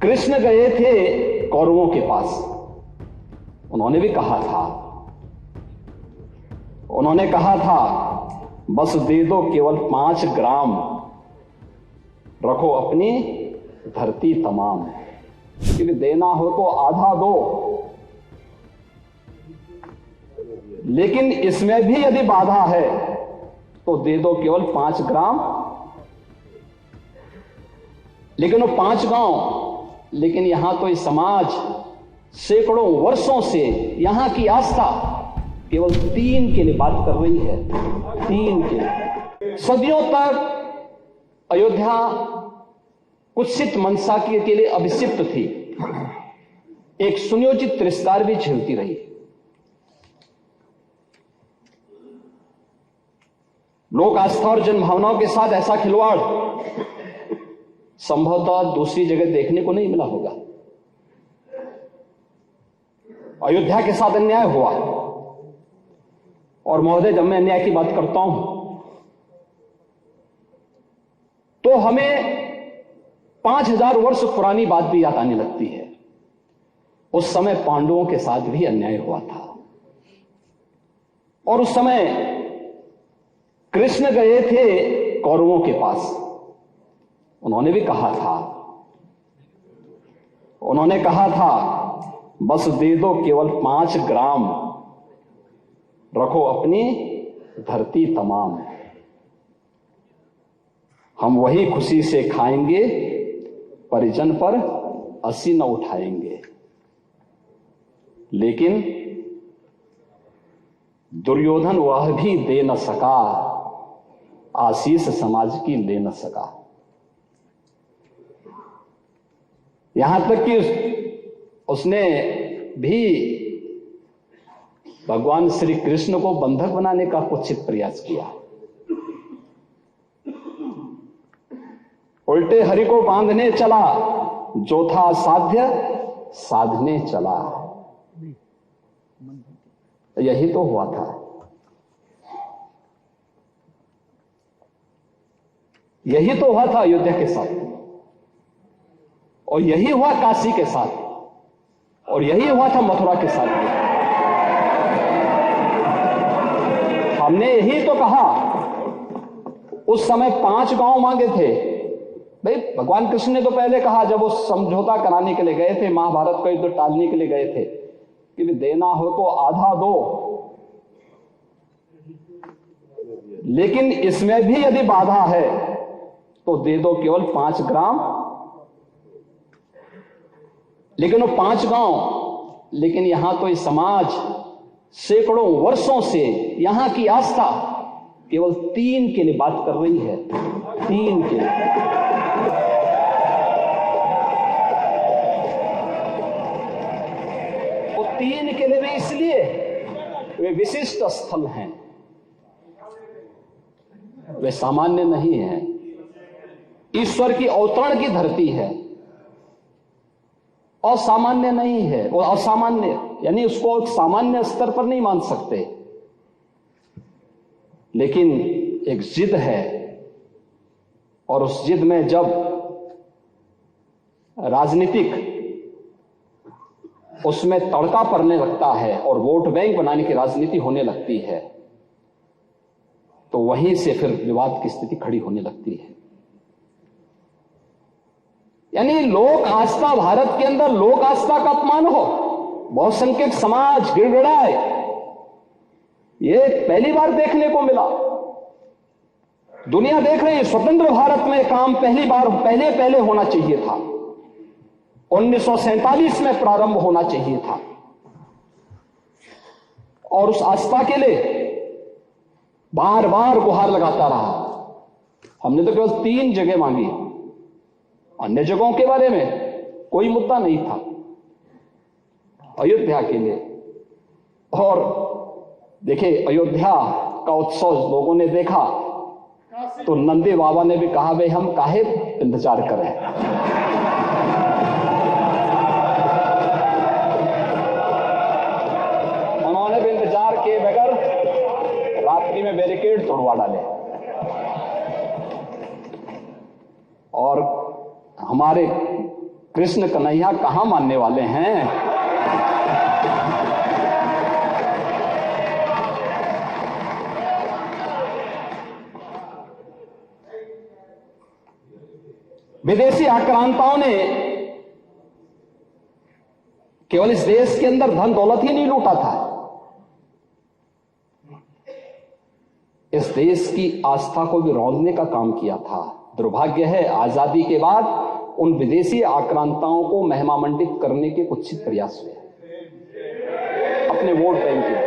कृष्ण गए थे कौरवों के पास। उन्होंने भी कहा था, बस दे दो केवल 5 ग्राम, रखो अपनी धरती तमाम। कि देना हो तो आधा दो, लेकिन इसमें भी यदि बाधा है तो दे दो केवल 5 ग्राम। लेकिन वो 5 गांव, लेकिन यहां तो इस समाज सैकड़ों वर्षों से यहां की आस्था केवल 3 के लिए बात कर रही है। 3 के लिए सदियों तक अयोध्या कुत्सित मनसा के लिए अभिषिक्त थी, एक सुनियोजित तिरस्कार भी झेलती रही। लोक आस्था और जनभावनाओं के साथ ऐसा खिलवाड़ संभवतः दूसरी जगह देखने को नहीं मिला होगा। अयोध्या के साथ अन्याय हुआ, और महोदय जब मैं अन्याय की बात करता हूं तो हमें 5000 वर्ष पुरानी बात भी याद आने लगती है। उस समय पांडवों के साथ भी अन्याय हुआ था, और उस समय कृष्ण गए थे कौरवों के पास। उन्होंने भी कहा था, बस दे दो केवल 5 ग्राम, रखो अपनी धरती तमाम। हम वही खुशी से खाएंगे, परिजन पर असी न उठाएंगे। लेकिन दुर्योधन वह भी दे न सका, आशीष समाज की ले न सका। यहां तक कि उसने भी भगवान श्री कृष्ण को बंधक बनाने का कुत्सित प्रयास किया। उल्टे हरि को बांधने चला, जो था साध्य साधने चला। यही तो हुआ था, यही तो हुआ था अयोध्या के साथ, और यही हुआ काशी के साथ, और यही हुआ था मथुरा के साथ। हमने यही तो कहा, उस समय 5 गांव मांगे थे। भाई भगवान कृष्ण ने तो पहले कहा, जब वो समझौता कराने के लिए गए थे, महाभारत का युद्ध टालने के लिए गए थे, कि देना हो तो आधा दो, लेकिन इसमें भी यदि बाधा है तो दे दो केवल 5 ग्राम। लेकिन वो 5 गांव, लेकिन यहां तो इस समाज सैकड़ों वर्षों से यहां की आस्था केवल 3 के लिए बात कर रही है। 3 के लिए। वो 3 के लिए भी इसलिए वे विशिष्ट स्थल हैं, वे सामान्य नहीं हैं। ईश्वर की अवतरण की धरती है, असामान्य नहीं है। वो असामान्य यानी उसको एक सामान्य स्तर पर नहीं मान सकते, लेकिन एक जिद है, और उस जिद में जब राजनीतिक उसमें तड़का पड़ने लगता है और वोट बैंक बनाने की राजनीति होने लगती है, तो वहीं से फिर विवाद की स्थिति खड़ी होने लगती है। यानी लोक आस्था, भारत के अंदर लोक आस्था का अपमान हो, बहुसंख्यक समाज गिड़गिड़ाए, ये पहली बार देखने को मिला। दुनिया देख रही है, स्वतंत्र भारत में काम पहले होना चाहिए था। 1947 में प्रारंभ होना चाहिए था, और उस आस्था के लिए बार बार गुहार लगाता रहा। हमने तो केवल 3 जगह मांगी, अन्य जगहों के बारे में कोई मुद्दा नहीं था। अयोध्या के लिए, और देखिए अयोध्या का उत्सव लोगों ने देखा तो नंदी बाबा ने भी कहा, भाई हम काहे इंतजार करें। उन्होंने भी इंतजार किए बगैर रात्रि में बैरिकेड तोड़वा डाले, और हमारे कृष्ण कन्हैया कहां मानने वाले हैं? विदेशी आक्रांताओं ने केवल इस देश के अंदर धन दौलत ही नहीं लूटा था, इस देश की आस्था को भी रौंदने का काम किया था। दुर्भाग्य है, आजादी के बाद उन विदेशी आक्रांताओं को महिमामंडित करने के कुत्सित प्रयास हुए अपने वोट बैंक के लिए,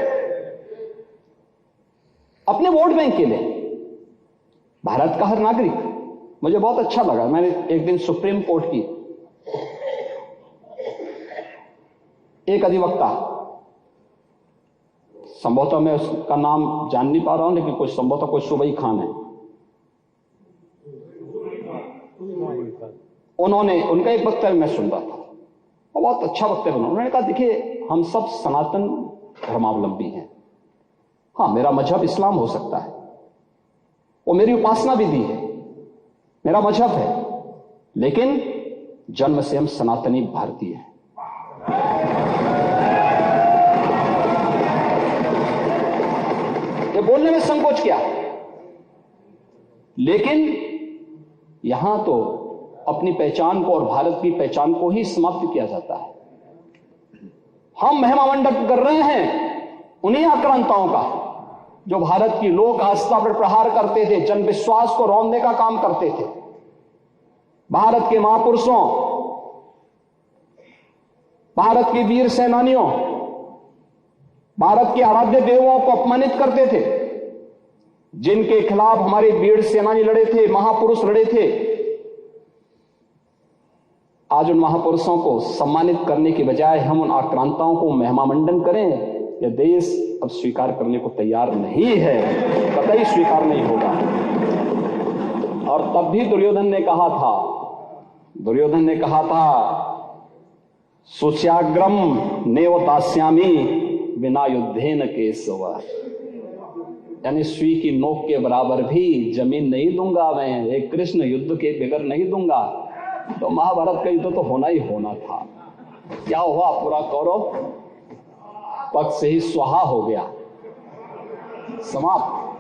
अपने वोट बैंक के लिए। भारत का हर नागरिक, मुझे बहुत अच्छा लगा, मैंने एक दिन सुप्रीम कोर्ट की एक अधिवक्ता, संभवतः मैं उसका नाम जान नहीं पा रहा हूं, लेकिन कुछ संभवतः कोई सुबई खान है, उन्होंने उनका एक वक्तव्य मैं सुन रहा था और बहुत अच्छा वक्तव्य उन्होंने कहा, देखिए हम सब सनातन धर्मावलंबी हैं, हाँ मेरा मजहब इस्लाम हो सकता है, वो मेरी उपासना विधि है, मेरा मजहब है, लेकिन जन्म से हम सनातनी भारतीय हैं। ये बोलने में संकोच क्या है, लेकिन यहां तो अपनी पहचान को और भारत की पहचान को ही समाप्त किया जाता है। हम महिमामंडन कर रहे हैं उन्हीं आक्रांताओं का जो भारत की लोक आस्था पर प्रहार करते थे, जन विश्वास को रौंदने का काम करते थे। भारत के महापुरुषों, भारत के वीर सेनानियों, भारत के आराध्य देवों को अपमानित करते थे, जिनके खिलाफ हमारे वीर सेनानी लड़े थे, महापुरुष लड़े थे। आज उन महापुरुषों को सम्मानित करने के बजाय हम उन आक्रांताओं को महिमामंडन करें, यह देश अब स्वीकार करने को तैयार नहीं है, कतई स्वीकार नहीं होगा। और तब भी दुर्योधन ने कहा था सुच्याग्रम नेव दास्यामि बिना युद्धेन केशव, यानी सुई की नोक के बराबर भी जमीन नहीं दूंगा मैं, एक कृष्ण युद्ध के बगैर नहीं दूंगा। तो महाभारत का युद्ध तो होना ही होना था। क्या हुआ, पूरा कौरव पक्ष से ही स्वाहा हो गया, समाप्त।